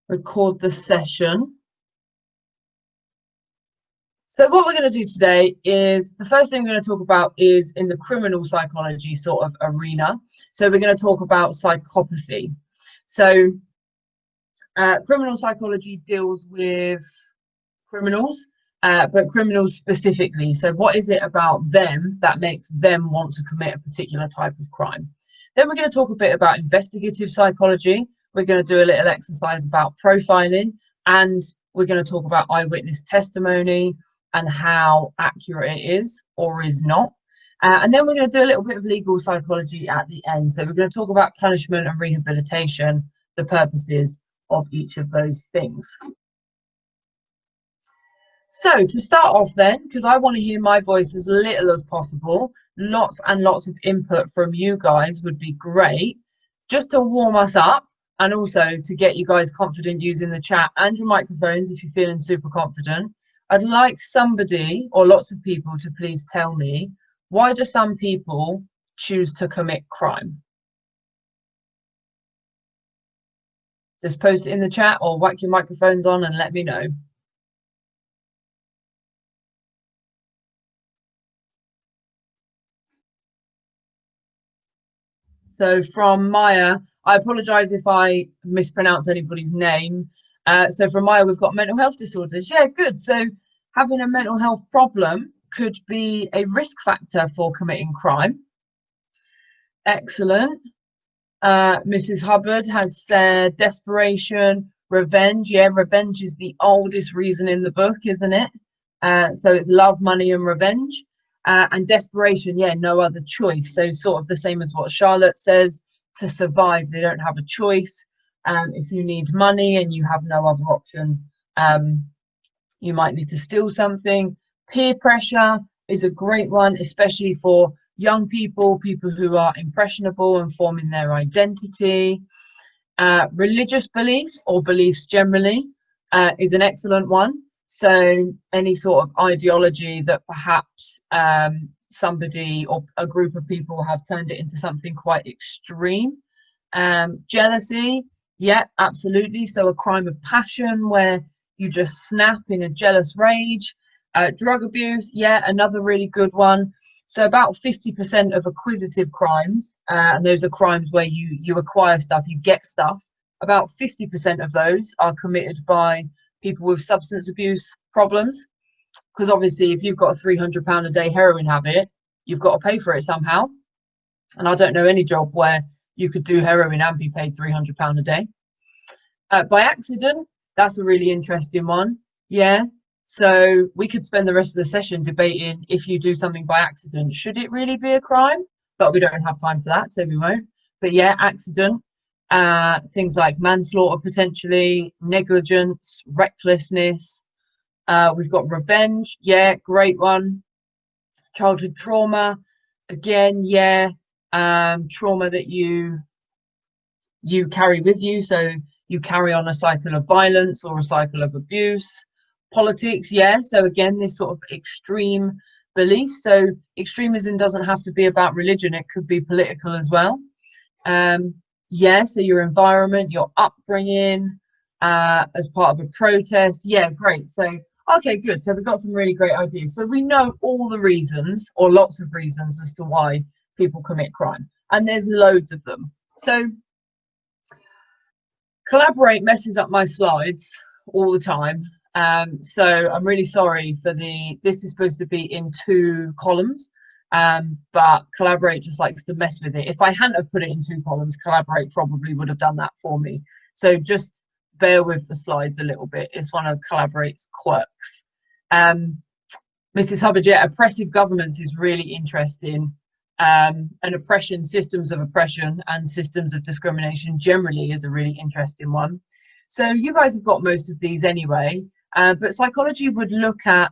record the session. So what we're going to do today is, the first thing we're going to talk about is in the criminal psychology sort of arena. So we're going to talk about psychopathy. So criminal psychology deals with criminals, but criminals specifically. So what is it about them that makes them want to commit a particular type of crime? Then we're going to talk a bit about investigative psychology. We're going to do a little exercise about profiling, and we're going to talk about eyewitness testimony and how accurate it is or is not. And then we're going to do a little bit of legal psychology at the end. So we're going to talk about punishment and rehabilitation, the purposes of each of those things. So to start off then, because I want to hear my voice as little as possible, lots and lots of input from you guys would be great, just to warm us up and also to get you guys confident using the chat and your microphones if you're feeling super confident. I'd like somebody or lots of people to please tell me, why do some people choose to commit crime? Just post it in the chat or whack your microphones on and let me know. So from Maya, I apologize if I mispronounce anybody's name. So from Maya, we've got mental health disorders. Yeah, good. So having a mental health problem could be a risk factor for committing crime. Excellent. Mrs. Hubbard has said desperation, revenge. Yeah, revenge is the oldest reason in the book, isn't it? So it's love, money, and revenge. And desperation, yeah, no other choice. So sort of the same as what Charlotte says, to survive, they don't have a choice. If you need money and you have no other option, you might need to steal something. Peer pressure is a great one, especially for young people, people who are impressionable and forming their identity. Religious beliefs or beliefs generally is an excellent one. So any sort of ideology that perhaps somebody or a group of people have turned it into something quite extreme. Jealousy, yeah, absolutely. So a crime of passion where you just snap in a jealous rage. Drug abuse, yeah, another really good one. So about 50% of acquisitive crimes, and those are crimes where you acquire stuff, you get stuff. About 50% of those are committed by people with substance abuse problems, because obviously if you've got a £300 a day heroin habit, you've got to pay for it somehow. And I don't know any job where you could do heroin and be paid £300 a day. By accident, that's a really interesting one. Yeah, so we could spend the rest of the session debating, if you do something by accident, should it really be a crime? But we don't have time for that, so we won't. But yeah, accident. Things like manslaughter, potentially, negligence, recklessness. We've got revenge, yeah, great one. Childhood trauma, again, yeah, trauma that you carry with you, so you carry on a cycle of violence or a cycle of abuse. Politics, yeah, so again, this sort of extreme belief. So extremism doesn't have to be about religion, it could be political as well. Yeah, so your environment, your upbringing, as part of a protest. Yeah, great. So, okay, good. So we've got some really great ideas. So we know all the reasons, or lots of reasons, as to why people commit crime. And there's loads of them. So Collaborate messes up my slides all the time. So I'm really sorry for this is supposed to be in 2 columns. But Collaborate just likes to mess with it. If I hadn't have put it in 2 columns, Collaborate probably would have done that for me. So just bear with the slides a little bit. It's one of Collaborate's quirks. Mrs. Hubbard, yeah, oppressive governments is really interesting. And oppression, systems of oppression and systems of discrimination generally is a really interesting one. So you guys have got most of these anyway, but psychology would look at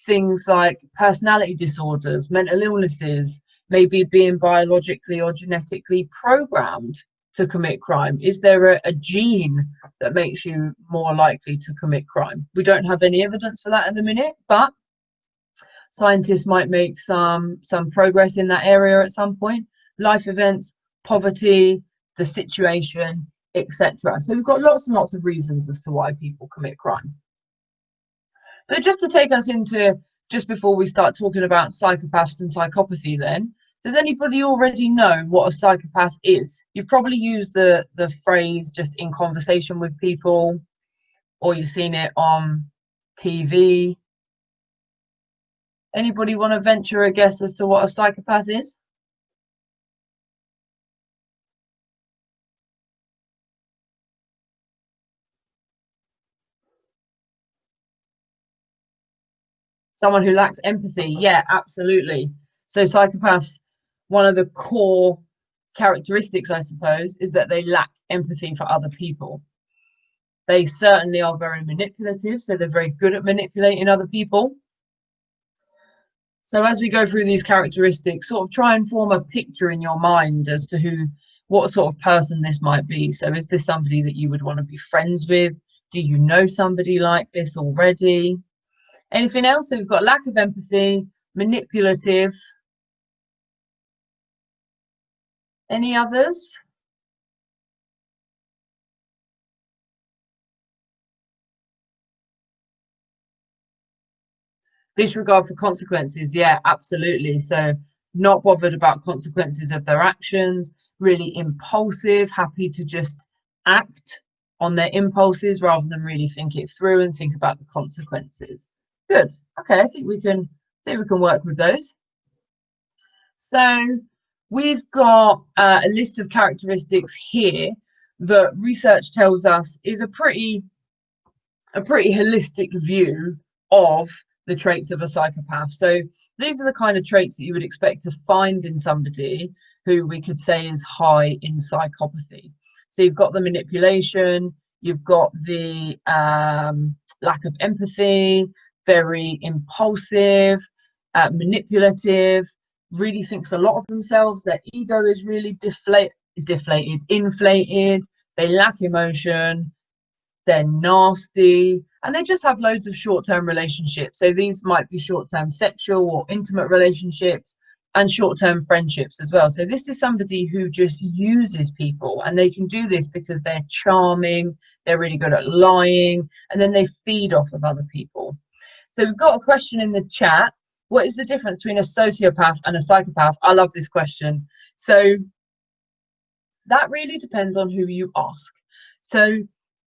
things like personality disorders, mental illnesses, maybe being biologically or genetically programmed to commit crime. Is there a gene that makes you more likely to commit crime? We don't have any evidence for that in the minute, but scientists might make some progress in that area at some point. Life events, poverty, the situation, etc. So we've got lots and lots of reasons as to why people commit crime. So just to take us into, just before we start talking about psychopaths and psychopathy then, does anybody already know what a psychopath is? You probably use the phrase just in conversation with people, or you've seen it on TV. Anybody want to venture a guess as to what a psychopath is? Someone who lacks empathy. Yeah, absolutely. So psychopaths, one of the core characteristics, I suppose, is that they lack empathy for other people. They certainly are very manipulative, so they're very good at manipulating other people. So as we go through these characteristics, sort of try and form a picture in your mind as to what sort of person this might be. So is this somebody that you would want to be friends with? Do you know somebody like this already? Anything else? So we've got lack of empathy, manipulative. Any others? Disregard for consequences. Yeah, absolutely. So not bothered about consequences of their actions, really impulsive, happy to just act on their impulses rather than really think it through and think about the consequences. Good. Okay, I think we can work with those. So we've got a list of characteristics here that research tells us is a pretty holistic view of the traits of a psychopath. So these are the kind of traits that you would expect to find in somebody who we could say is high in psychopathy. So you've got the manipulation, you've got the lack of empathy, very impulsive, manipulative, really thinks a lot of themselves. Their ego is really inflated. They lack emotion. They're nasty, and they just have loads of short-term relationships. So these might be short-term sexual or intimate relationships and short-term friendships as well. So this is somebody who just uses people, and they can do this because they're charming, they're really good at lying, and then they feed off of other people. So we've got a question in the chat. What is the difference between a sociopath and a psychopath? I love this question. So that really depends on who you ask. So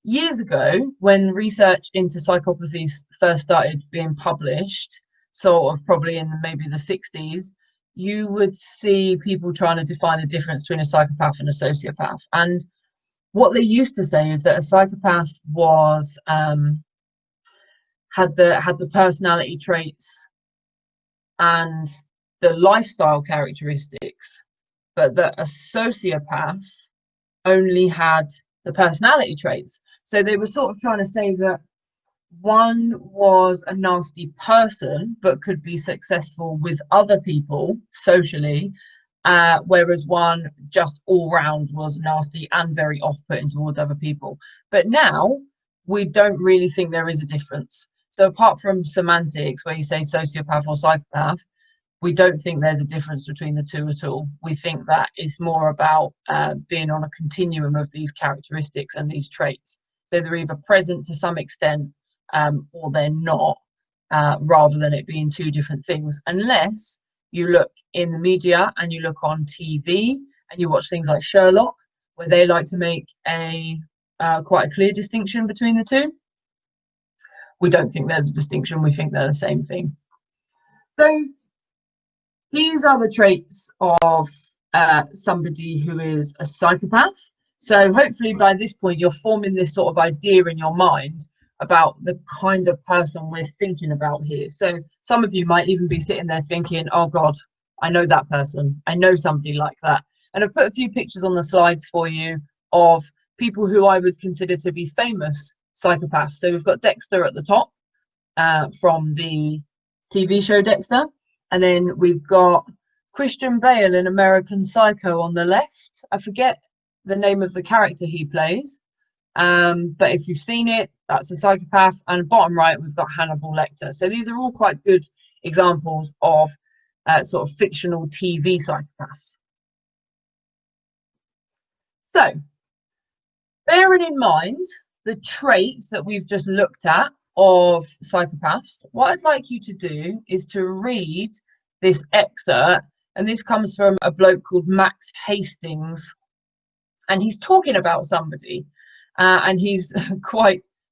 years ago, when research into psychopathies first started being published, sort of probably in maybe the 60s, you would see people trying to define the difference between a psychopath and a sociopath. And what they used to say is that a psychopath was had the personality traits and the lifestyle characteristics, but that a sociopath only had the personality traits. So they were sort of trying to say that one was a nasty person but could be successful with other people socially, whereas one just all round was nasty and very off-putting towards other people. But now we don't really think there is a difference. So apart from semantics, where you say sociopath or psychopath, we don't think there's a difference between the two at all. We think that it's more about being on a continuum of these characteristics and these traits. So they're either present to some extent or they're not, rather than it being two different things. Unless you look in the media and you look on TV and you watch things like Sherlock, where they like to make quite a clear distinction between the two. We don't think there's a distinction. We think they're the same thing. So these are the traits of somebody who is a psychopath. So hopefully by this point you're forming this sort of idea in your mind about the kind of person we're thinking about here. So some of you might even be sitting there thinking, oh God, I know that person. I know somebody like that. And I've put a few pictures on the slides for you of people who I would consider to be famous psychopaths. So we've got Dexter at the top from the TV show Dexter. And then we've got Christian Bale in American Psycho on the left. I forget the name of the character he plays. But if you've seen it, that's a psychopath. And bottom right, we've got Hannibal Lecter. So these are all quite good examples of sort of fictional TV psychopaths. So Bearing in mind the traits that we've just looked at of psychopaths, what I'd like you to do is to read this excerpt, and this comes from a bloke called Max Hastings, and he's talking about somebody, and he's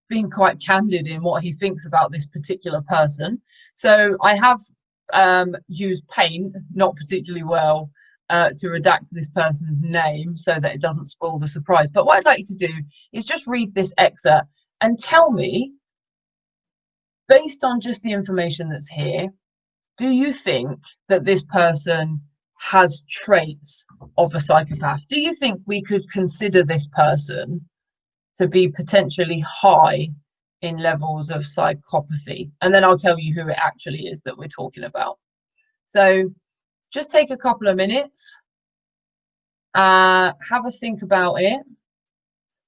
being quite candid in what he thinks about this particular person. So I have used paint, not particularly well, to redact this person's name so that it doesn't spoil the surprise. But what I'd like you to do is just read this excerpt and tell me, based on just the information that's here, do you think that this person has traits of a psychopath? Do you think we could consider this person to be potentially high in levels of psychopathy? And then I'll tell you who it actually is that we're talking about. So just take a couple of minutes, have a think about it,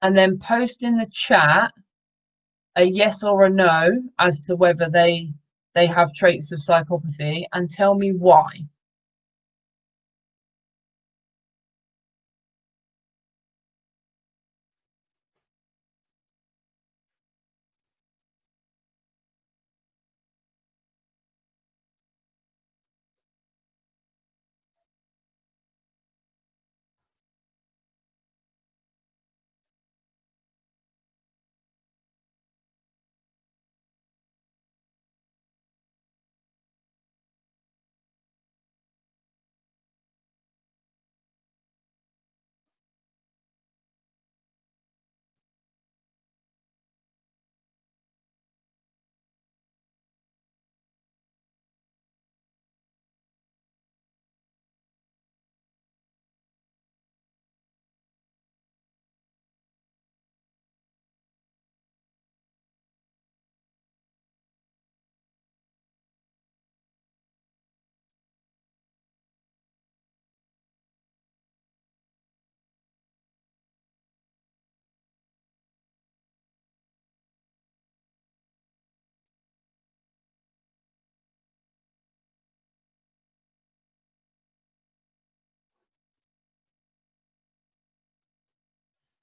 and then post in the chat a yes or a no as to whether they have traits of psychopathy, and tell me why.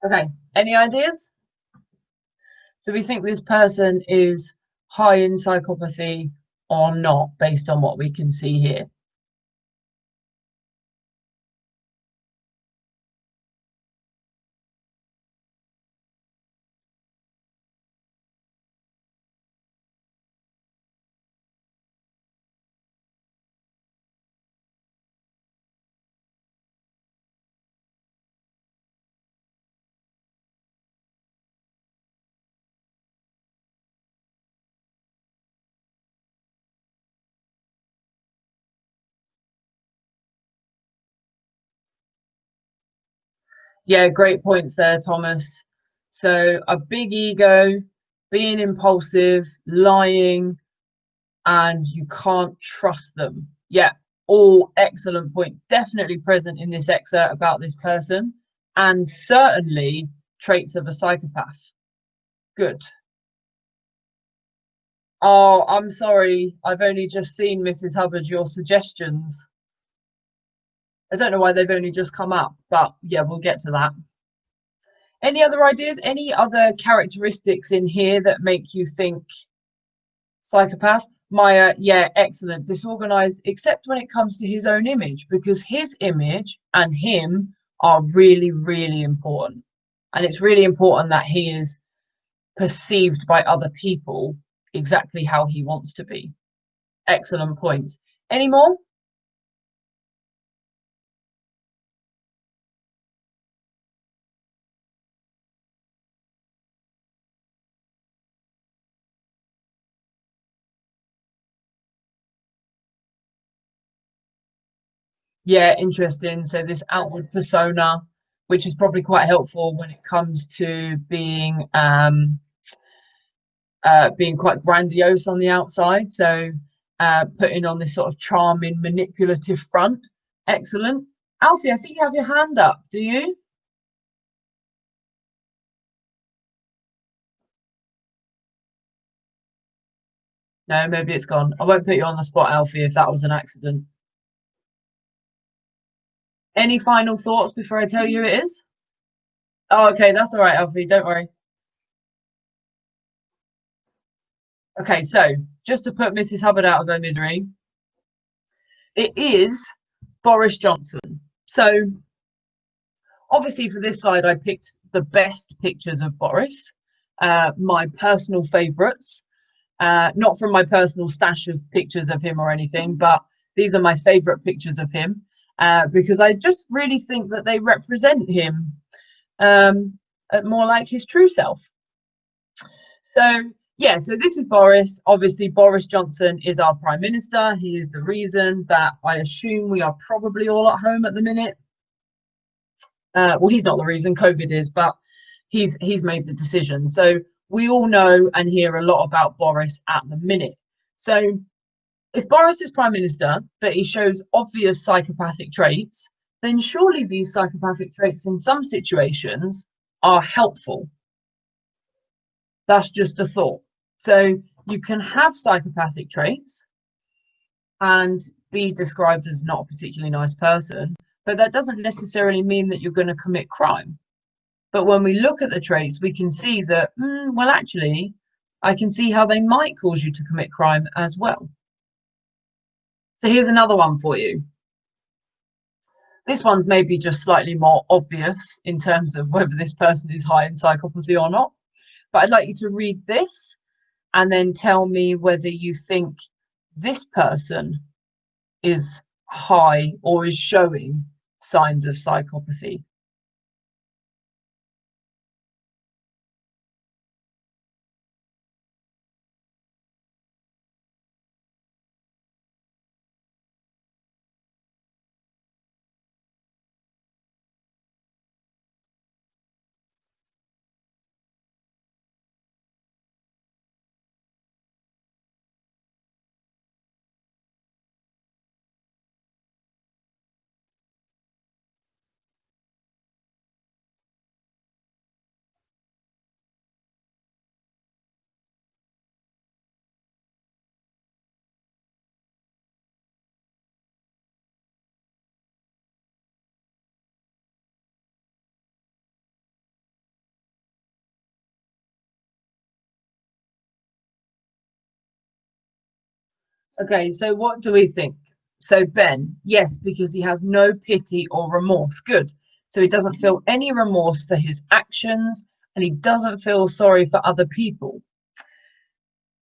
Okay, any ideas? Do we think this person is high in psychopathy or not, based on what we can see here? Yeah, great points there, Thomas. So a big ego, being impulsive, lying, and you can't trust them. Yeah, all excellent points. Definitely present in this excerpt about this person, and certainly traits of a psychopath. Good. Oh, I'm sorry. I've only just seen, Mrs. Hubbard, your suggestions. I don't know why they've only just come up, but yeah, we'll get to that. Any other ideas? Any other characteristics in here that make you think psychopath? Maya, yeah, excellent. Disorganized, except when it comes to his own image, because his image and him are really, really important. And it's really important that he is perceived by other people exactly how he wants to be. Excellent points. Any more? Yeah, interesting. So this outward persona, which is probably quite helpful when it comes to being quite grandiose on the outside. So putting on this sort of charming, manipulative front. Excellent. Alfie, I think you have your hand up. Do you? No, maybe it's gone. I won't put you on the spot, Alfie, if that was an accident. Any final thoughts before I tell you who it is? Oh, okay, that's all right, Alfie, don't worry. Okay, so just to put Mrs. Hubbard out of her misery, it is Boris Johnson. So obviously for this side, I picked the best pictures of Boris, my personal favourites, not from my personal stash of pictures of him or anything, but these are my favourite pictures of him because I just really think that they represent him more like his true self. So yeah, so this is Boris. Obviously, Boris Johnson is our Prime Minister. He is the reason that I assume we are probably all at home at the minute. Well, he's not the reason, COVID is, but he's made the decision. So we all know and hear a lot about Boris at the minute. So if Boris is Prime Minister, but he shows obvious psychopathic traits, then surely these psychopathic traits in some situations are helpful. That's just a thought. So you can have psychopathic traits and be described as not a particularly nice person, but that doesn't necessarily mean that you're going to commit crime. But when we look at the traits, we can see that, well, actually, I can see how they might cause you to commit crime as well. So here's another one for you. This one's maybe just slightly more obvious in terms of whether this person is high in psychopathy or not. But I'd like you to read this and then tell me whether you think this person is high or is showing signs of psychopathy. Okay, so what do we think? So Ben, yes, because he has no pity or remorse. Good. So he doesn't feel any remorse for his actions and he doesn't feel sorry for other people.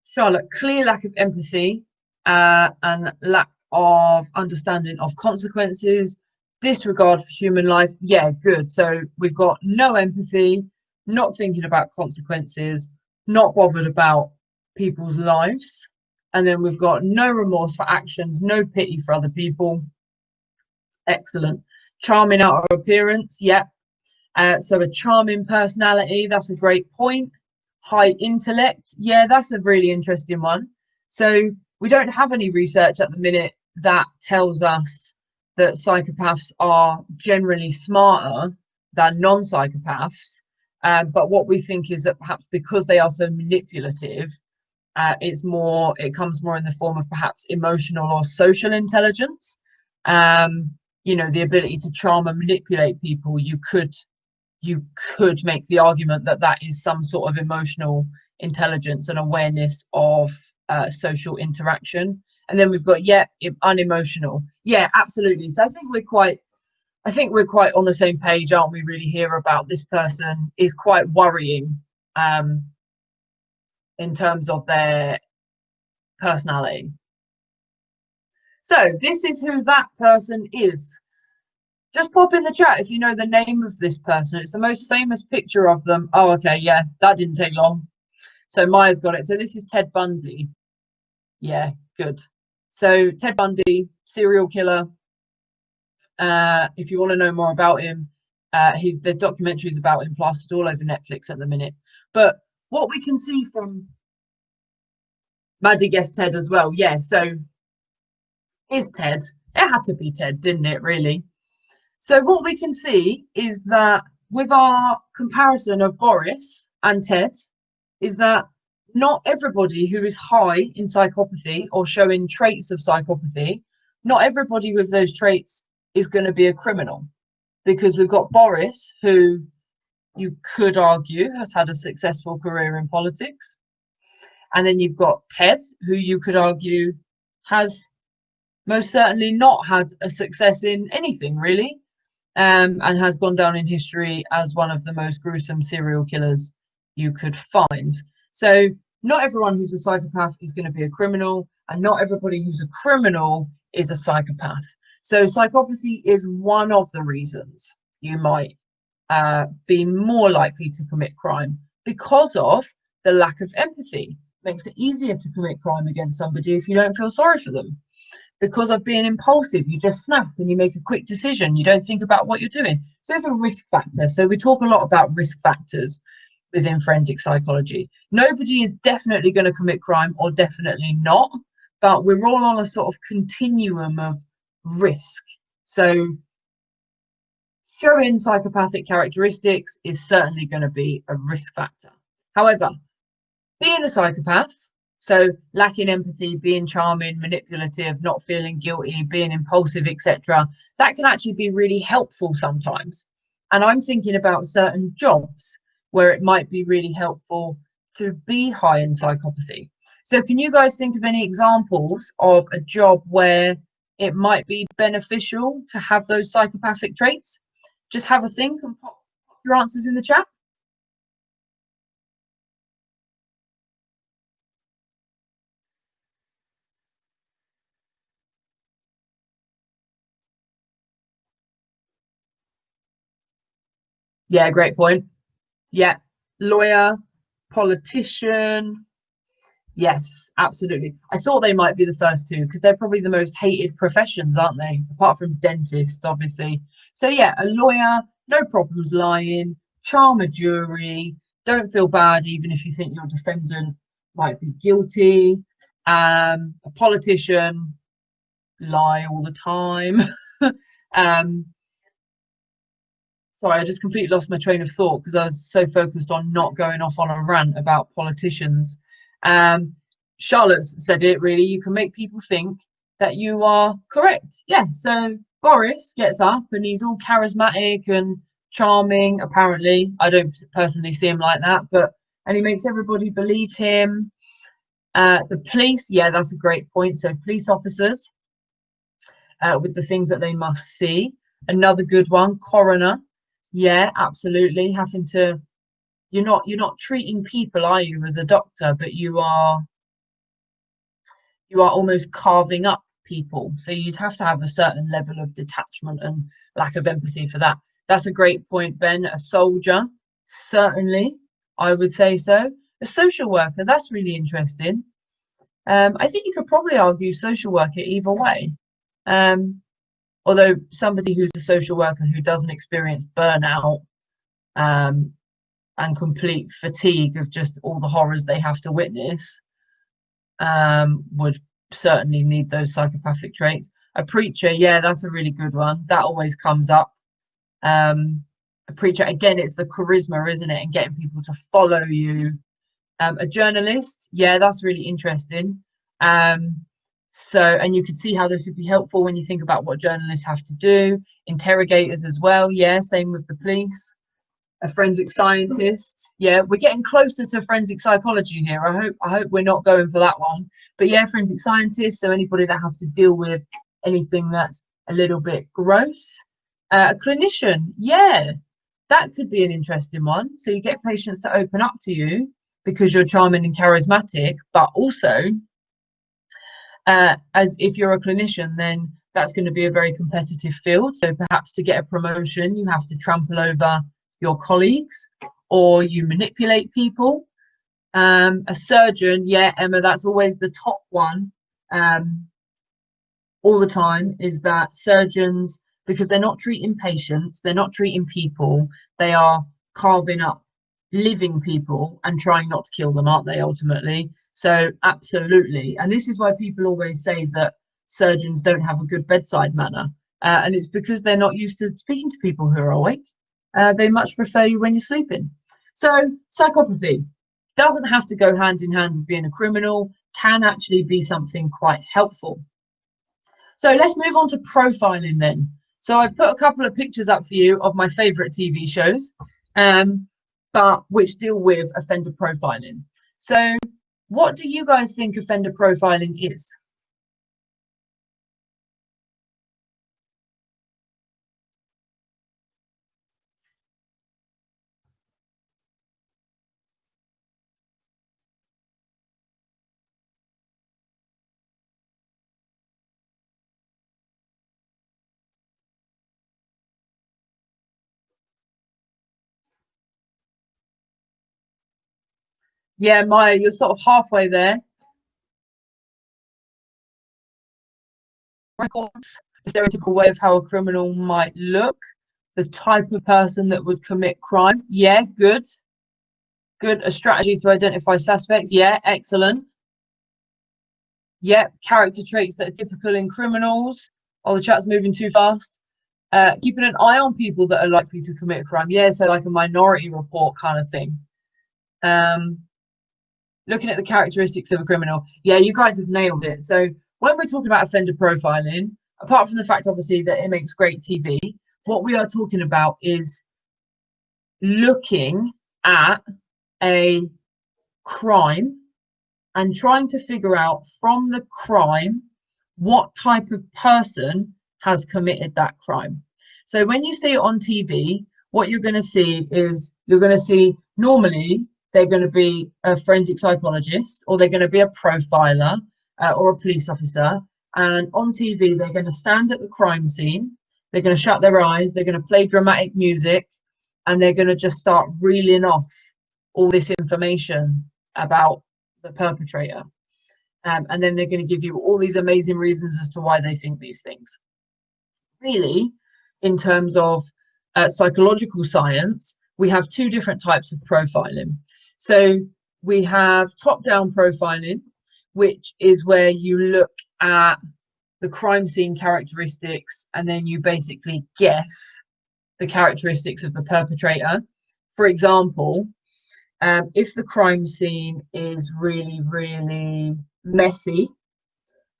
Charlotte, clear lack of empathy and lack of understanding of consequences, disregard for human life. Yeah, good. So we've got no empathy, not thinking about consequences, not bothered about people's lives. And then we've got no remorse for actions, no pity for other people. Excellent. Charming outer appearance. Yep. So a charming personality. That's a great point. High intellect. Yeah, that's a really interesting one. So we don't have any research at the minute that tells us that psychopaths are generally smarter than non-psychopaths. But what we think is that perhaps because they are so manipulative, it comes more in the form of perhaps emotional or social intelligence. The ability to charm and manipulate people. You could make the argument that that is some sort of emotional intelligence and awareness of social interaction. And then we've got unemotional. Yeah, absolutely. So I think we're quite on the same page, aren't we, really, here about this person is quite worrying in terms of their personality. So this is who that person is. Just pop in the chat if you know the name of this person. It's the most famous picture of them. Oh, okay, yeah, that didn't take long. So Maya's got it. So this is Ted Bundy. Yeah, good. So Ted Bundy, serial killer. If you want to know more about him, there's documentaries about him plastered all over Netflix at the minute. But what we can see from Maddie guessed Ted as well. Yeah, so is Ted. It had to be Ted, didn't it, really? So what we can see is that with our comparison of Boris and Ted, is that not everybody who is high in psychopathy or showing traits of psychopathy, not everybody with those traits is going to be a criminal. Because we've got Boris, who you could argue has had a successful career in politics. And then you've got Ted, who you could argue has most certainly not had a success in anything really, and has gone down in history as one of the most gruesome serial killers you could find. So not everyone who's a psychopath is going to be a criminal, and not everybody who's a criminal is a psychopath. So psychopathy is one of the reasons you might be more likely to commit crime, because of the lack of empathy. Makes it easier to commit crime against somebody if you don't feel sorry for them. Because of being impulsive, you just snap and you make a quick decision. You don't think about what you're doing. So there's a risk factor. So we talk a lot about risk factors within forensic psychology. Nobody is definitely going to commit crime, or definitely not, but we're all on a sort of continuum of risk. So showing psychopathic characteristics is certainly going to be a risk factor. However, being a psychopath, so lacking empathy, being charming, manipulative, not feeling guilty, being impulsive, etc., that can actually be really helpful sometimes. And I'm thinking about certain jobs where it might be really helpful to be high in psychopathy. So can you guys think of any examples of a job where it might be beneficial to have those psychopathic traits? Just have a think and pop your answers in the chat. Yeah, great point. Yeah, lawyer, politician. Yes, absolutely. I thought they might be the first two because they're probably the most hated professions, aren't they? Apart from dentists, obviously. So yeah, a lawyer, no problems lying, charm a jury, don't feel bad even if you think your defendant might be guilty. A politician, lie all the time. um, Sorry, I just completely lost my train of thought because I was so focused on not going off on a rant about politicians. Charlotte's said it really, you can make people think that you are correct. Yeah, so Boris gets up and he's all charismatic and charming, apparently. I don't personally see him like that, and he makes everybody believe him. The police, yeah, that's a great point. So police officers, with the things that they must see. Another good one, coroner. Yeah, absolutely. Having to, you're not treating people, are you, as a doctor, but you are almost carving up people. So you'd have to have a certain level of detachment and lack of empathy for that. That's a great point, Ben. A soldier, certainly, I would say so. A social worker, that's really interesting. I think you could probably argue social worker either way. Although somebody who's a social worker who doesn't experience burnout and complete fatigue of just all the horrors they have to witness would certainly need those psychopathic traits. A preacher, yeah, that's a really good one. That always comes up. A preacher, again, it's the charisma, isn't it? And getting people to follow you. A journalist, yeah, that's really interesting. So, and you could see how this would be helpful when you think about what journalists have to do. Interrogators as well, yeah, same with the police. A forensic scientist, yeah, we're getting closer to forensic psychology here. I hope we're not going for that one. But yeah, forensic scientist, so anybody that has to deal with anything that's a little bit gross. A clinician, yeah, that could be an interesting one. So you get patients to open up to you because you're charming and charismatic, but also as if you're a clinician, then that's going to be a very competitive field. So perhaps to get a promotion, you have to trample over your colleagues or you manipulate people. A surgeon, yeah, Emma, that's always the top one all the time, is that surgeons, because they're not treating patients, they're not treating people, they are carving up living people and trying not to kill them, aren't they, ultimately? So absolutely. And this is why people always say that surgeons don't have a good bedside manner. And it's because they're not used to speaking to people who are awake. They much prefer you when you're sleeping. So psychopathy doesn't have to go hand in hand with being a criminal, can actually be something quite helpful. So let's move on to profiling then. So I've put a couple of pictures up for you of my favorite TV shows. but which deal with offender profiling. So what do you guys think offender profiling is? Yeah, Maya, you're sort of halfway there. Records, the stereotypical way of how a criminal might look, the type of person that would commit crime. Yeah, good. Good. A strategy to identify suspects. Yeah, excellent. Yep, character traits that are typical in criminals. Oh, the chat's moving too fast. Keeping an eye on people that are likely to commit a crime. Yeah, so like a minority report kind of thing. Looking at the characteristics of a criminal. Yeah, you guys have nailed it. So when we're talking about offender profiling, apart from the fact, obviously, that it makes great TV, what we are talking about is looking at a crime and trying to figure out from the crime what type of person has committed that crime. So when you see it on TV, what you're going to see is normally they're going to be a forensic psychologist, or they're going to be a profiler, or a police officer. And on TV, they're going to stand at the crime scene. They're going to shut their eyes. They're going to play dramatic music, and they're going to just start reeling off all this information about the perpetrator. And then they're going to give you all these amazing reasons as to why they think these things. Really, in terms of psychological science, we have two different types of profiling. So we have top-down profiling, which is where you look at the crime scene characteristics and then you basically guess the characteristics of the perpetrator. For example, if the crime scene is really, really messy,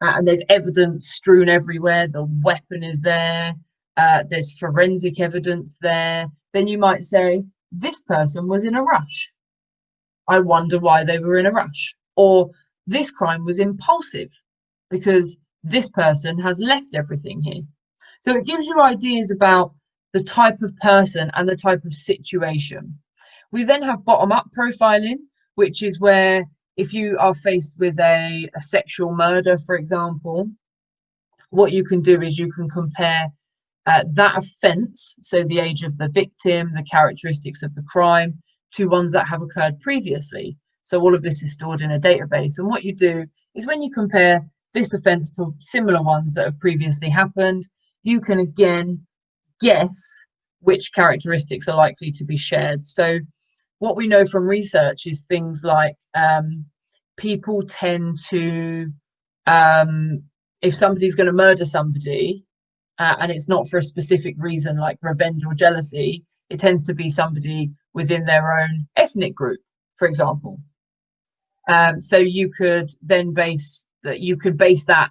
and there's evidence strewn everywhere, the weapon is there, there's forensic evidence there, then you might say, this person was in a rush. I wonder why they were in a rush. Or this crime was impulsive because this person has left everything here. So it gives you ideas about the type of person and the type of situation. We then have bottom-up profiling, which is where if you are faced with a sexual murder, for example, what you can do is you can compare that offence, so the age of the victim, the characteristics of the crime, to ones that have occurred previously. So all of this is stored in a database. And what you do is when you compare this offence to similar ones that have previously happened, you can again guess which characteristics are likely to be shared. So what we know from research is things like people tend to, if somebody's going to murder somebody, and it's not for a specific reason like revenge or jealousy, it tends to be somebody within their own ethnic group, for example. So you could then use that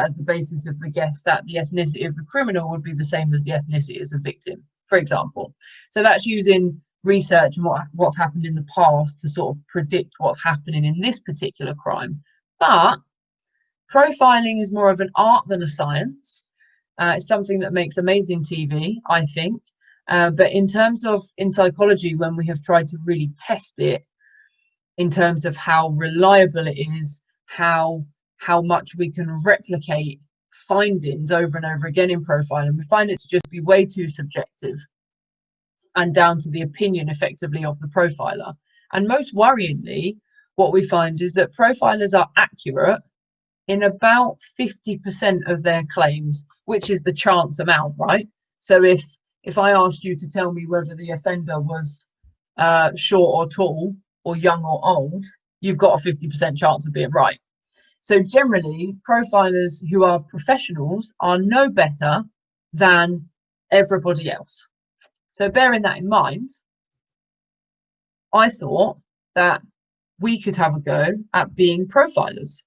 as the basis of the guess that the ethnicity of the criminal would be the same as the ethnicity as the victim, for example. So that's using research and what's happened in the past to sort of predict what's happening in this particular crime. But profiling is more of an art than a science. It's something that makes amazing TV, I think. But in terms of in psychology, when we have tried to really test it in terms of how reliable it is, how much we can replicate findings over and over again in profiling, we find it to just be way too subjective and down to the opinion effectively of the profiler. And most worryingly, what we find is that profilers are accurate in about 50% of their claims, which is the chance amount, right? So if I asked you to tell me whether the offender was short or tall or young or old, you've got a 50% chance of being right. So generally, profilers who are professionals are no better than everybody else. So bearing that in mind, I thought that we could have a go at being profilers.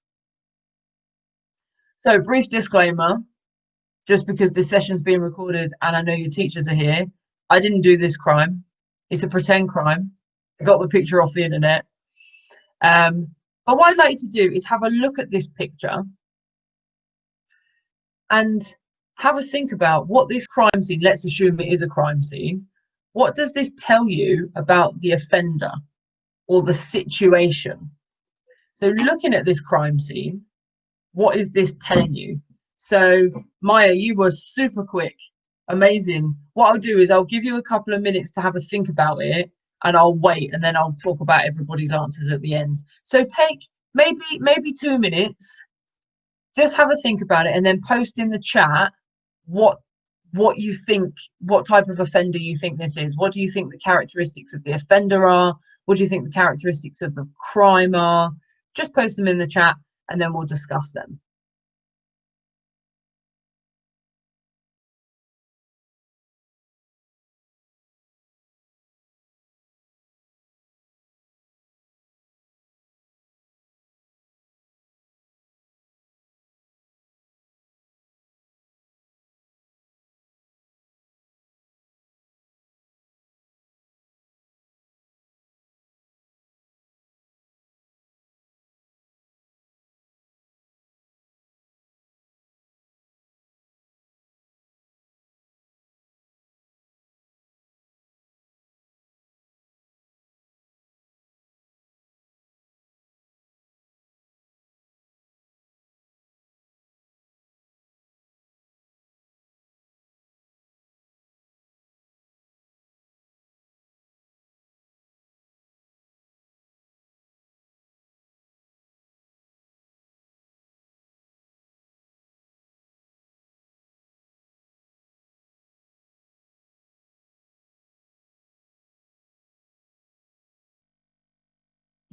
So brief disclaimer, just because this session's being recorded and I know your teachers are here, I didn't do this crime. It's a pretend crime. I got the picture off the internet. But what I'd like you to do is have a look at this picture and have a think about what this crime scene, let's assume it is a crime scene, what does this tell you about the offender or the situation? So looking at this crime scene, what is this telling you? So Maya, you were super quick. Amazing. What I'll do is I'll give you a couple of minutes to have a think about it, and I'll wait, and then I'll talk about everybody's answers at the end. So take maybe 2 minutes, just have a think about it, and then post in the chat what you think, what type of offender you think this is. What do you think the characteristics of the offender are? What do you think the characteristics of the crime are? Just post them in the chat, and then we'll discuss them.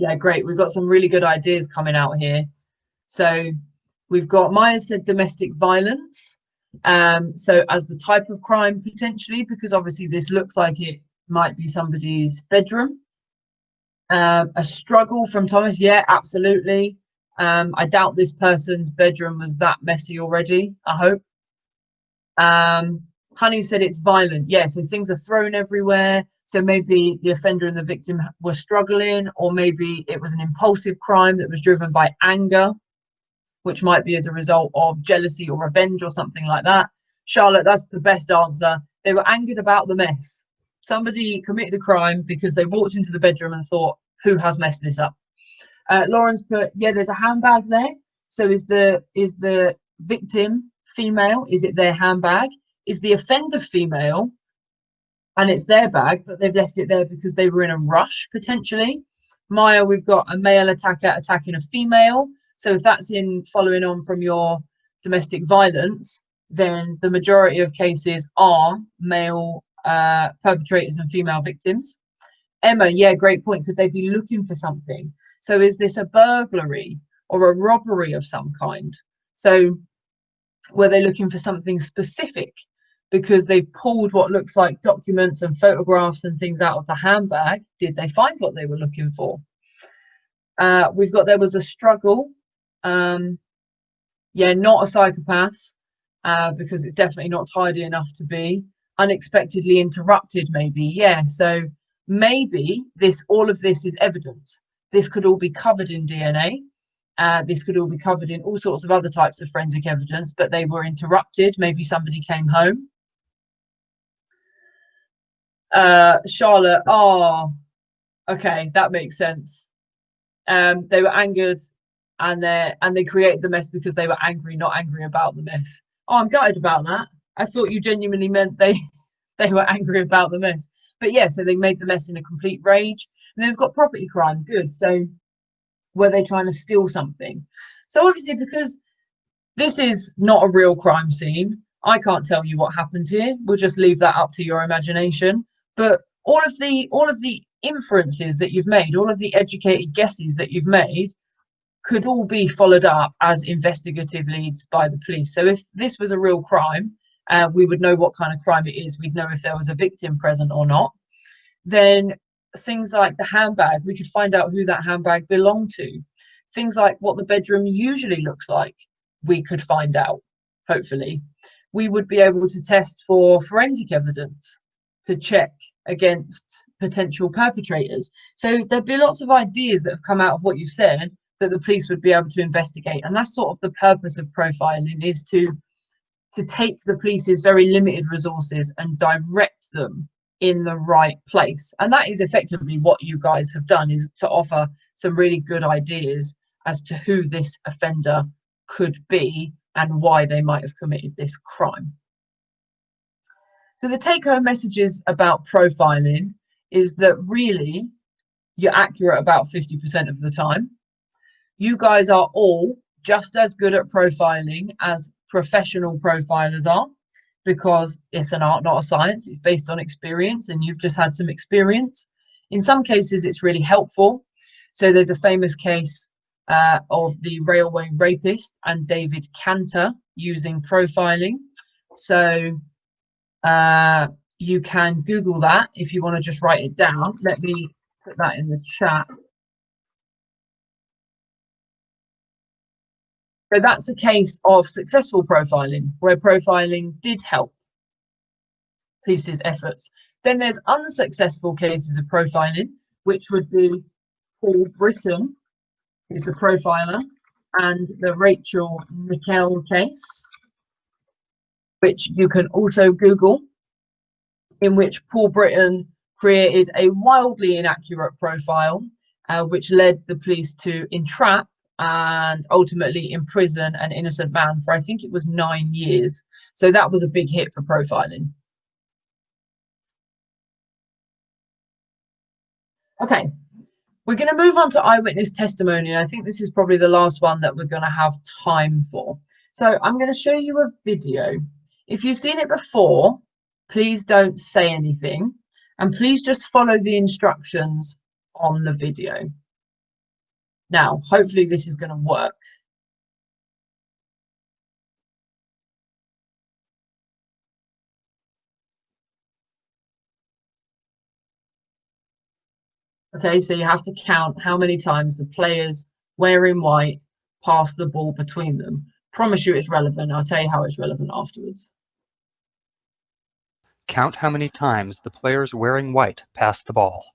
Yeah, great. We've got some really good ideas coming out here. So we've got Maya said domestic violence. So as the type of crime potentially, because obviously this looks like it might be somebody's bedroom. A struggle from Thomas. Yeah, absolutely. I doubt this person's bedroom was that messy already, I hope. Honey said it's violent. Yeah, so things are thrown everywhere. So maybe the offender and the victim were struggling, or maybe it was an impulsive crime that was driven by anger, which might be as a result of jealousy or revenge or something like that. Charlotte, that's the best answer. They were angered about the mess. Somebody committed a crime because they walked into the bedroom and thought, who has messed this up? Lauren's put, yeah, there's a handbag there. So is the victim female? Is it their handbag? Is the offender female and it's their bag, but they've left it there because they were in a rush potentially? Maya, we've got a male attacker attacking a female. So if that's in following on from your domestic violence, then the majority of cases are male perpetrators and female victims. Emma, yeah, great point. Could they be looking for something? So is this a burglary or a robbery of some kind? So were they looking for something specific because they've pulled what looks like documents and photographs and things out of the handbag? Did they find what they were looking for? We've got, there was a struggle. Yeah, not a psychopath, because it's definitely not tidy enough to be. Unexpectedly interrupted, maybe. Yeah, so maybe all of this is evidence. This could all be covered in DNA. This could all be covered in all sorts of other types of forensic evidence, but they were interrupted. Maybe somebody came home. Charlotte, oh, okay, that makes sense. They were angered and they created the mess because they were angry, not angry about the mess. Oh, I'm gutted about that. I thought you genuinely meant they were angry about the mess. But yeah, so they made the mess in a complete rage. And they've got property crime. Good. So were they trying to steal something? So obviously, because this is not a real crime scene, I can't tell you what happened here. We'll just leave that up to your imagination. But all of the inferences that you've made, all of the educated guesses that you've made, could all be followed up as investigative leads by the police. So if this was a real crime, we would know what kind of crime it is. We'd know if there was a victim present or not. Then things like the handbag, we could find out who that handbag belonged to. Things like what the bedroom usually looks like, we could find out, hopefully. We would be able to test for forensic evidence to check against potential perpetrators. So there'd be lots of ideas that have come out of what you've said that the police would be able to investigate. And that's sort of the purpose of profiling, is to take the police's very limited resources and direct them in the right place. And that is effectively what you guys have done, is to offer some really good ideas as to who this offender could be and why they might have committed this crime. So the take-home messages about profiling is that really you're accurate about 50% of the time. You guys are all just as good at profiling as professional profilers are, because it's an art, not a science. It's based on experience, and you've just had some experience. In some cases, it's really helpful. So there's a famous case of the railway rapist and David Cantor using profiling. So you can Google that if you want to just write it down. Let me put that in the chat. So that's a case of successful profiling, where profiling did help police's efforts. Then there's unsuccessful cases of profiling, which would be Paul Britton is the profiler, and the Rachel Nickel case, which you can also Google, in which Paul Britton created a wildly inaccurate profile, which led the police to entrap and ultimately imprison an innocent man for, I think it was 9 years. So that was a big hit for profiling. Okay, we're going to move on to eyewitness testimony. I think this is probably the last one that we're going to have time for. So I'm going to show you a video. If you've seen it before, please don't say anything, and please just follow the instructions on the video. Now, hopefully this is going to work. Okay, so you have to count how many times the players wearing white pass the ball between them. Promise you it's relevant. I'll tell you how it's relevant afterwards. Count how many times the players wearing white pass the ball.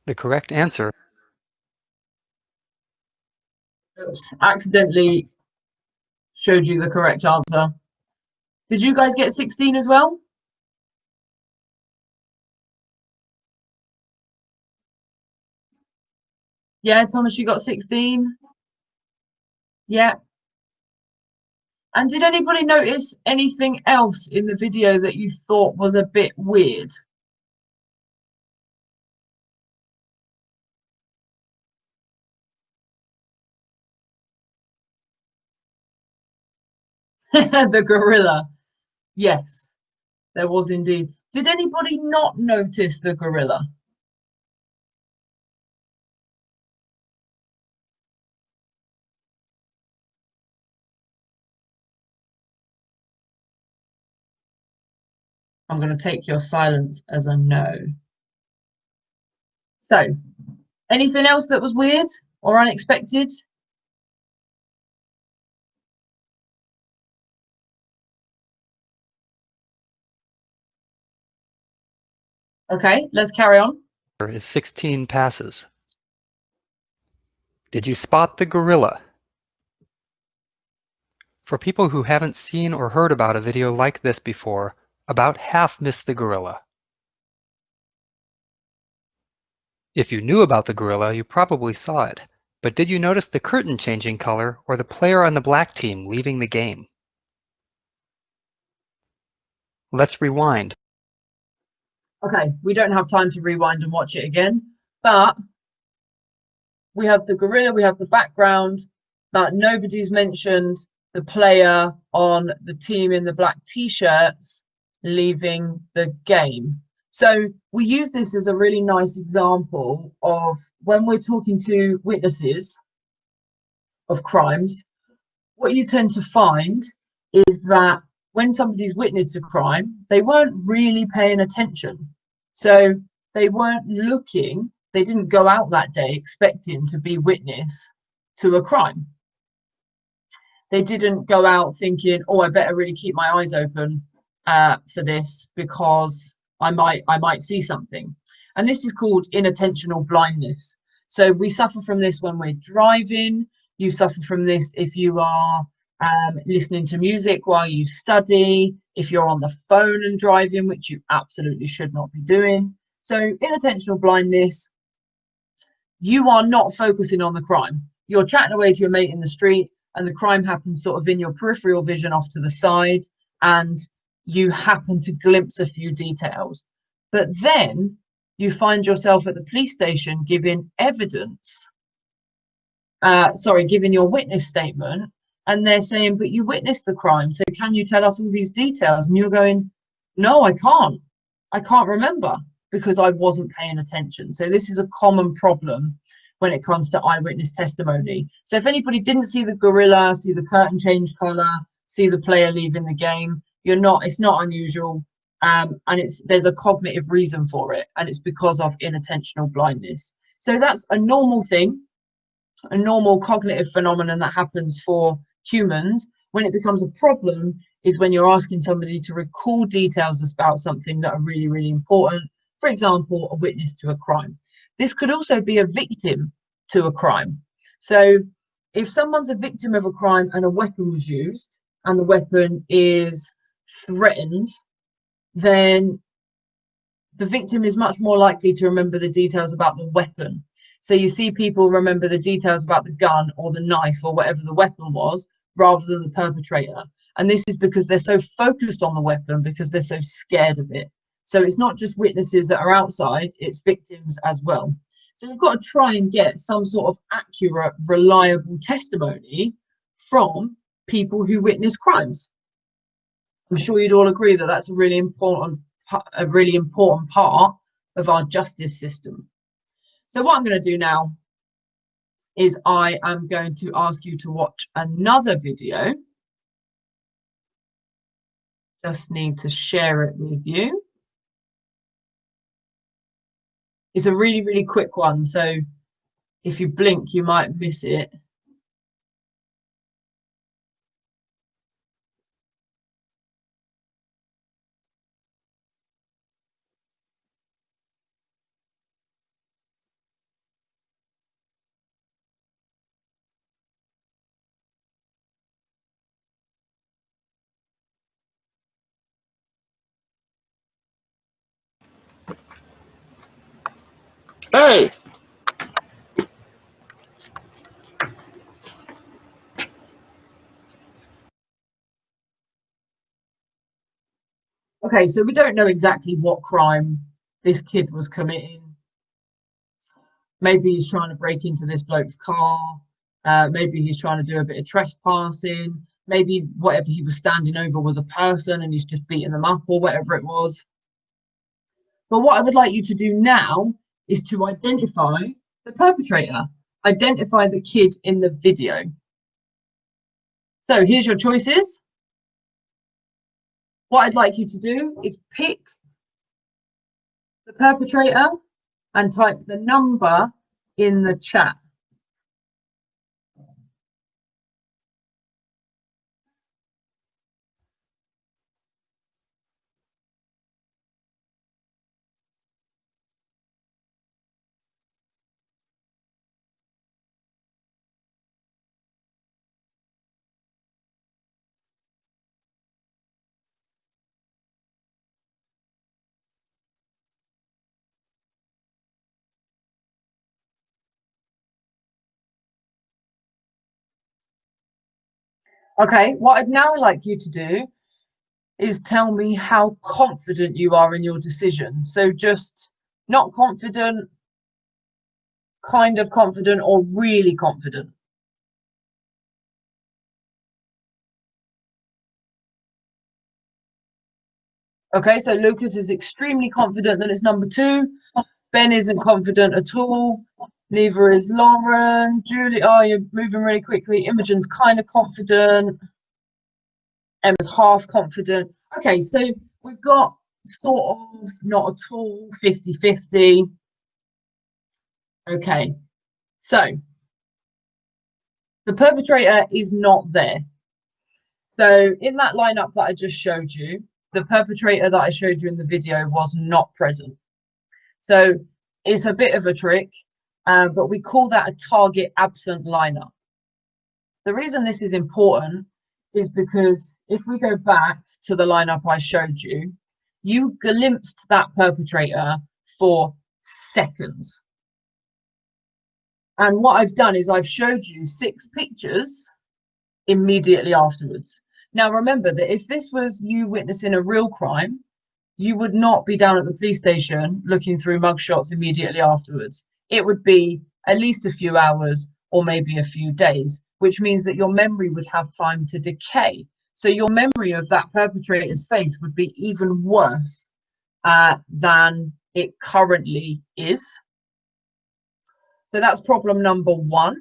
The correct answer. Oops, accidentally showed you the correct answer. Did you guys get 16 as well? Yeah, Thomas, you got 16? Yeah. And did anybody notice anything else in the video that you thought was a bit weird? The gorilla. Yes, there was indeed. Did anybody not notice the gorilla? I'm going to take your silence as a no. So, anything else that was weird or unexpected? Okay, let's carry on. Is 16 passes. Did you spot the gorilla? For people who haven't seen or heard about a video like this before, about half missed the gorilla. If you knew about the gorilla, you probably saw it. But did you notice the curtain changing color or the player on the black team leaving the game? Let's rewind. Okay, we don't have time to rewind and watch it again, but we have the gorilla, we have the background, but nobody's mentioned the player on the team in the black t-shirts leaving the game. So we use this as a really nice example of when we're talking to witnesses of crimes, what you tend to find is that when somebody's witnessed a crime, they weren't really paying attention. So they weren't looking, they didn't go out that day expecting to be witness to a crime. They didn't go out thinking, oh, I better really keep my eyes open for this because I might see something. And this is called inattentional blindness. So we suffer from this when we're driving. You suffer from this if you are listening to music while you study, if you're on the phone and driving, which you absolutely should not be doing. So inattentional blindness, you are not focusing on the crime. You're chatting away to your mate in the street and the crime happens sort of in your peripheral vision off to the side, and you happen to glimpse a few details. But then you find yourself at the police station giving evidence, giving your witness statement, and they're saying, but you witnessed the crime, so can you tell us all these details? And you're going, no, I can't remember because I wasn't paying attention. So this is a common problem when it comes to eyewitness testimony. So if anybody didn't see the gorilla, see the curtain change color, see the player leaving the game, it's not unusual, and there's a cognitive reason for it, and it's because of inattentional blindness. So that's a normal thing, a normal cognitive phenomenon that happens for humans. When it becomes a problem is when you're asking somebody to recall details about something that are really, really important. For example, a witness to a crime. This could also be a victim to a crime. So if someone's a victim of a crime and a weapon was used and the weapon is threatened, then the victim is much more likely to remember the details about the weapon. So you see people remember the details about the gun or the knife or whatever the weapon was rather than the perpetrator. And this is because they're so focused on the weapon because they're so scared of it. So it's not just witnesses that are outside, it's victims as well. So we've got to try and get some sort of accurate, reliable testimony from people who witness crimes. I'm sure you'd all agree that that's a really important part of our justice system. So what I'm going to do now is I am going to ask you to watch another video. Just need to share it with you. It's a really, really quick one, so if you blink, you might miss it. Hey! Okay, so we don't know exactly what crime this kid was committing. Maybe he's trying to break into this bloke's car. Maybe he's trying to do a bit of trespassing. Maybe whatever he was standing over was a person and he's just beating them up or whatever it was. But what I would like you to do now is to identify the perpetrator, identify the kid in the video. So here's your choices. What I'd like you to do is pick the perpetrator and type the number in the chat. Okay, what I'd now like you to do is tell me how confident you are in your decision. So just not confident, kind of confident, or really confident. Okay, so Lucas is extremely confident that it's number 2. Ben isn't confident at all. Neither is Lauren. Julie, oh, you're moving really quickly. Imogen's kind of confident. Emma's half confident. Okay, so we've got sort of not at all 50-50. Okay, so the perpetrator is not there. So in that lineup that I just showed you, the perpetrator that I showed you in the video was not present. So it's a bit of a trick, but we call that a target absent lineup. The reason this is important is because if we go back to the lineup I showed you, you glimpsed that perpetrator for seconds. And what I've done is I've showed you 6 pictures immediately afterwards. Now remember that if this was you witnessing a real crime, you would not be down at the police station looking through mugshots immediately afterwards. It would be at least a few hours or maybe a few days, which means that your memory would have time to decay. So your memory of that perpetrator's face would be even worse than it currently is. So that's problem number 1.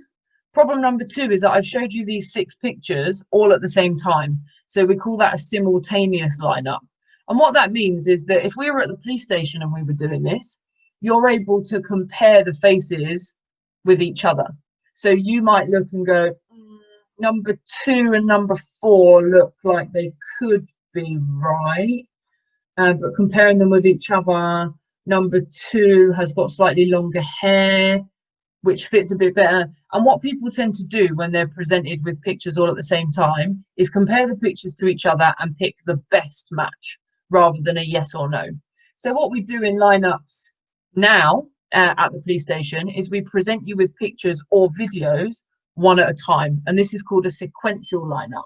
Problem number 2 is that I've showed you these 6 pictures all at the same time. So we call that a simultaneous lineup. And what that means is that if we were at the police station and we were doing this, you're able to compare the faces with each other. So you might look and go, number 2 and number 4 look like they could be right. But comparing them with each other, number 2 has got slightly longer hair, which fits a bit better. And what people tend to do when they're presented with pictures all at the same time is compare the pictures to each other and pick the best match rather than a yes or no. So what we do in lineups now at the police station is we present you with pictures or videos one at a time, and this is called a sequential lineup.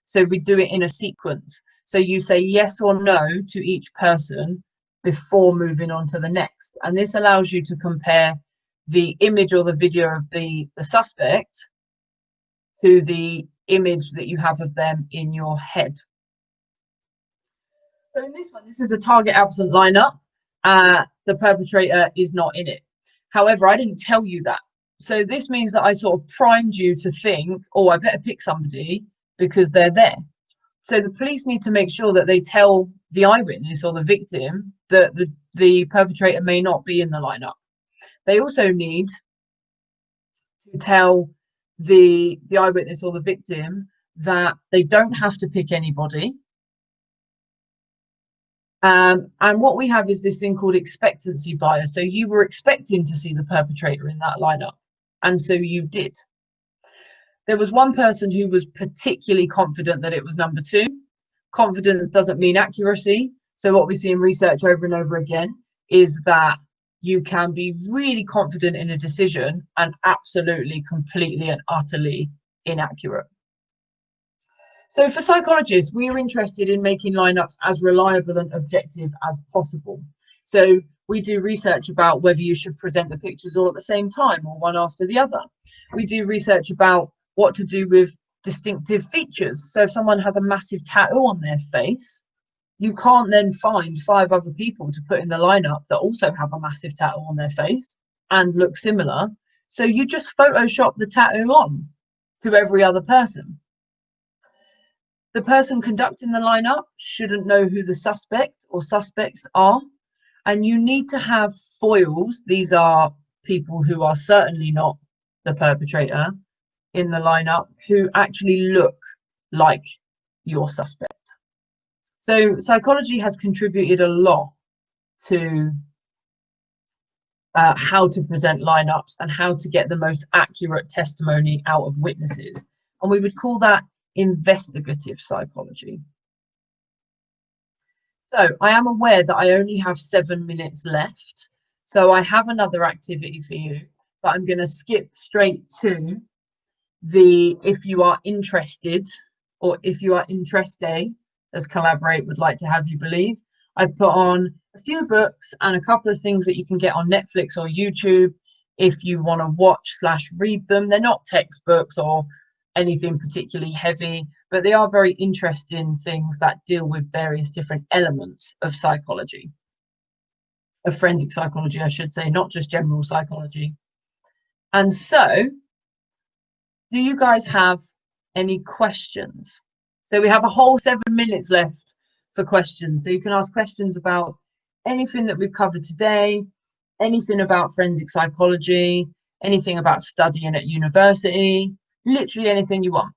So we do it in a sequence. So you say yes or no to each person before moving on to the next, and this allows you to compare the image or the video of the suspect to the image that you have of them in your head. So in this one, this is a target absent lineup. The perpetrator is not in it. However, I didn't tell you that. So this means that I sort of primed you to think, oh, I better pick somebody because they're there. So the police need to make sure that they tell the eyewitness or the victim that the perpetrator may not be in the lineup. They also need to tell the eyewitness or the victim that they don't have to pick anybody. And what we have is this thing called expectancy bias. So you were expecting to see the perpetrator in that lineup, and so you did. There was one person who was particularly confident that it was number 2. Confidence doesn't mean accuracy. So what we see in research over and over again is that you can be really confident in a decision and absolutely, completely and utterly inaccurate. So for psychologists, we are interested in making lineups as reliable and objective as possible. So we do research about whether you should present the pictures all at the same time or one after the other. We do research about what to do with distinctive features. So if someone has a massive tattoo on their face, you can't then find 5 other people to put in the lineup that also have a massive tattoo on their face and look similar. So you just Photoshop the tattoo on to every other person. The person conducting the lineup shouldn't know who the suspect or suspects are. And you need to have foils. These are people who are certainly not the perpetrator in the lineup who actually look like your suspect. So psychology has contributed a lot to how to present lineups and how to get the most accurate testimony out of witnesses. And we would call that investigative psychology. So I am aware that I only have 7 minutes left. So I have another activity for you, but I'm going to skip straight to the if you are interested, or if you are interested, as Collaborate would like to have you believe. I've put on a few books and a couple of things that you can get on Netflix or YouTube if you want to watch/read them. They're not textbooks or anything particularly heavy, but they are very interesting things that deal with various different elements of psychology, of forensic psychology, I should say, not just general psychology. And so, do you guys have any questions? So we have a whole 7 minutes left for questions. So you can ask questions about anything that we've covered today, anything about forensic psychology, anything about studying at university, literally anything you want.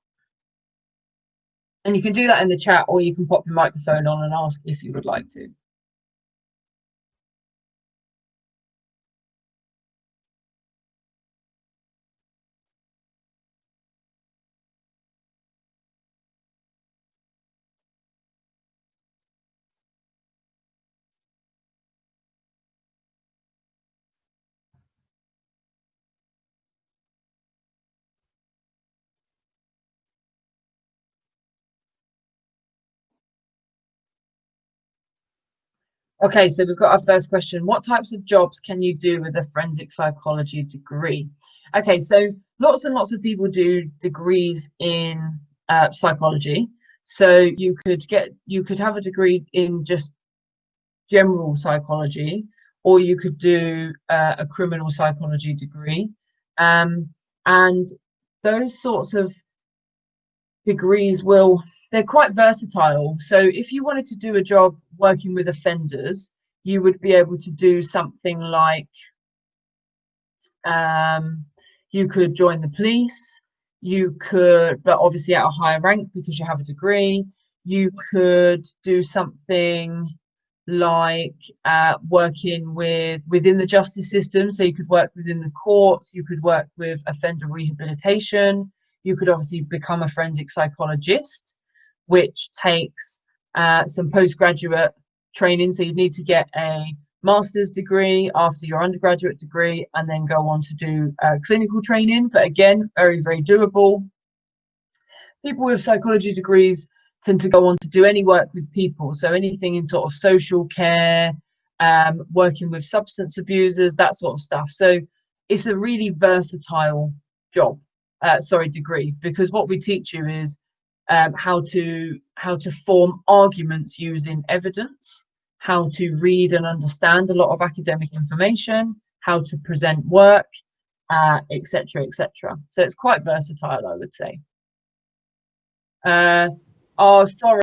And you can do that in the chat, or you can pop your microphone on and ask if you would like to. Okay, so we've got our first question. What types of jobs can you do with a forensic psychology degree? Okay, so lots and lots of people do degrees in psychology. So you could have a degree in just general psychology, or you could do a criminal psychology degree. And those sorts of degrees they're quite versatile. So if you wanted to do a job working with offenders, you would be able to do something like you could join the police, you could, but obviously at a higher rank because you have a degree. You could do something like working within the justice system. So you could work within the courts, you could work with offender rehabilitation, you could obviously become a forensic psychologist, which takes some postgraduate training. So you need to get a master's degree after your undergraduate degree and then go on to do clinical training. But again, very, very doable. People with psychology degrees tend to go on to do any work with people. So anything in sort of social care, working with substance abusers, that sort of stuff. So it's a really versatile degree, because what we teach you is how to form arguments using evidence, how to read and understand a lot of academic information, how to present work, etc., etc. So it's quite versatile, I would say. Oh, sorry,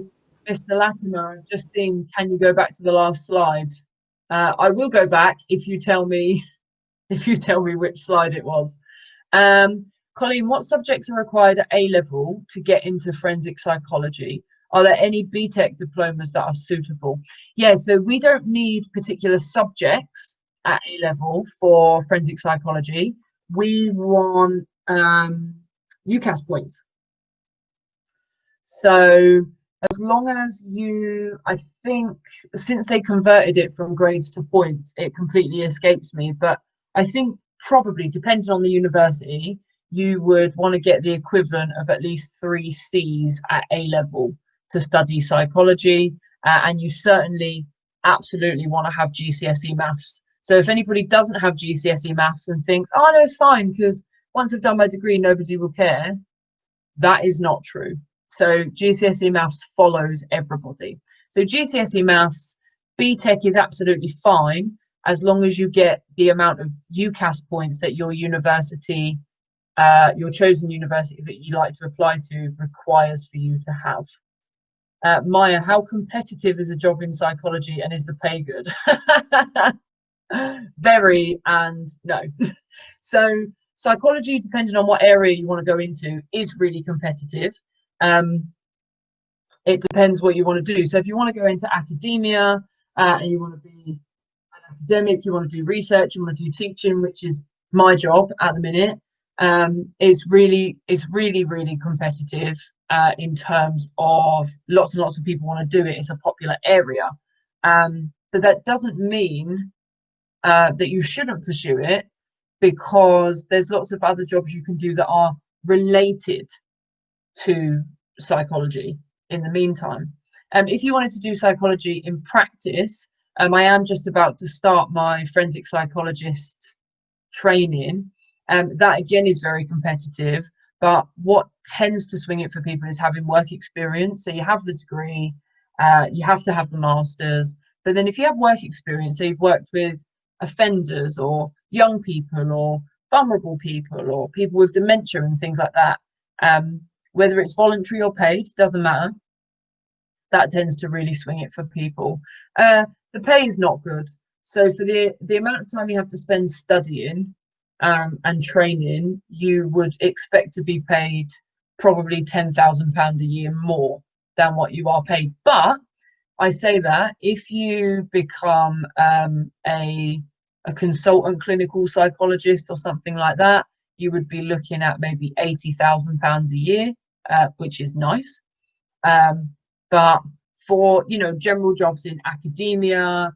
Mr. Latimer, I've just seen, can you go back to the last slide? I will go back if you tell me which slide it was. Colleen, what subjects are required at A level to get into forensic psychology? Are there any BTEC diplomas that are suitable? Yeah, so we don't need particular subjects at A level for forensic psychology. We want UCAS points. So as long as I think since they converted it from grades to points, it completely escaped me. But I think probably, depending on the university, you would want to get the equivalent of at least 3 C's at A level to study psychology. And you certainly absolutely want to have GCSE maths. So if anybody doesn't have GCSE maths and thinks, oh no, it's fine because once I've done my degree, nobody will care, that is not true. So GCSE maths follows everybody. So GCSE maths, BTEC is absolutely fine as long as you get the amount of UCAS points that your university, your chosen university that you like to apply to, requires for you to have. Maya, how competitive is a job in psychology, and is the pay good? Very and no. So psychology, depending on what area you want to go into, is really competitive. It depends what you want to do. So if you want to go into academia and you want to be an academic, you want to do research, you want to do teaching, which is my job at the minute, it's really competitive in terms of lots and lots of people want to do it. It's a popular area, but that doesn't mean that you shouldn't pursue it, because there's lots of other jobs you can do that are related to psychology in the meantime. If you wanted to do psychology in practice, I am just about to start my forensic psychologist training. That again is very competitive, But what tends to swing it for people is having work experience. So you have the degree, you have to have the master's, but then if you have work experience, so you've worked with offenders or young people or vulnerable people or people with dementia and things like that, whether it's voluntary or paid, doesn't matter. That tends to really swing it for people. The pay is not good. So for the amount of time you have to spend studying and training, you would expect to be paid probably £10,000 a year more than what you are paid. But I say that if you become a consultant clinical psychologist or something like that, you would be looking at maybe £80,000 a year, which is nice. But for, you know, general jobs in academia,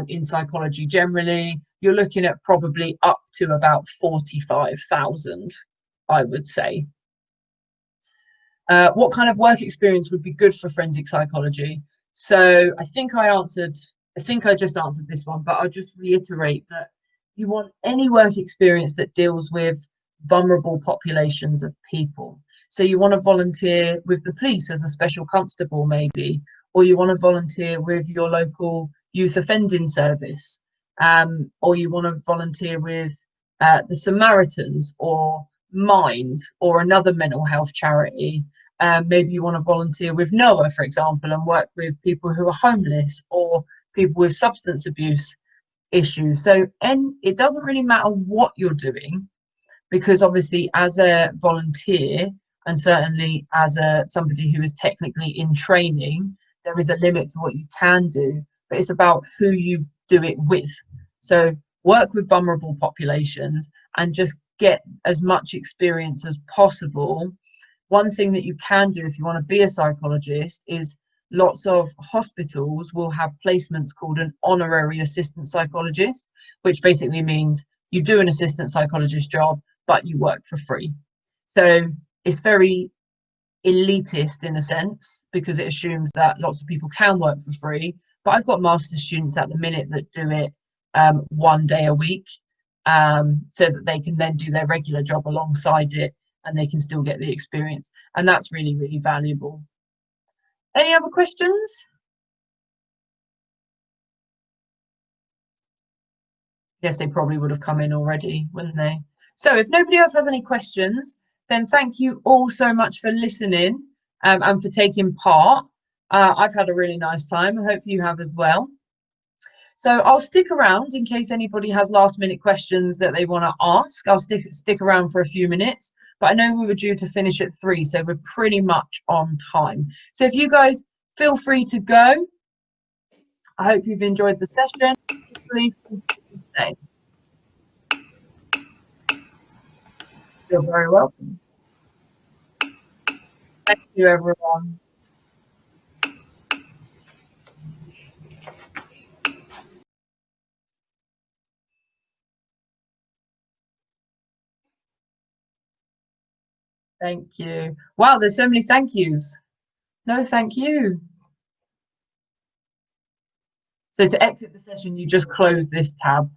in psychology generally, you're looking at probably up to about 45,000, I would say. What kind of work experience would be good for forensic psychology? So I think I just answered this one, but I'll just reiterate that you want any work experience that deals with vulnerable populations of people. So you want to volunteer with the police as a special constable maybe, or you want to volunteer with your local youth offending service, or you want to volunteer with the Samaritans or Mind or another mental health charity. Maybe you want to volunteer with NOAA, for example, and work with people who are homeless or people with substance abuse issues. So, and it doesn't really matter what you're doing, because obviously as a volunteer and certainly as somebody who is technically in training, there is a limit to what you can do, but it's about who you do it with. So work with vulnerable populations and just get as much experience as possible. One thing that you can do if you want to be a psychologist is lots of hospitals will have placements called an honorary assistant psychologist, which basically means you do an assistant psychologist job, but you work for free. So it's very elitist in a sense, because it assumes that lots of people can work for free. But I've got master's students at the minute that do it 1 day a week, so that they can then do their regular job alongside it and they can still get the experience. And that's really, really valuable. Any other questions? Yes, they probably would have come in already, wouldn't they? So if nobody else has any questions, then thank you all so much for listening and for taking part. I've had a really nice time. I hope you have as well. So I'll stick around in case anybody has last minute questions that they want to ask. I'll stick around for a few minutes, but I know we were due to finish at 3, so we're pretty much on time. So if you guys feel free to go. I hope you've enjoyed the session. Please feel free to stay. You're very welcome. Thank you, everyone. Thank you. Wow, there's so many thank yous. No, thank you. So to exit the session, you just close this tab.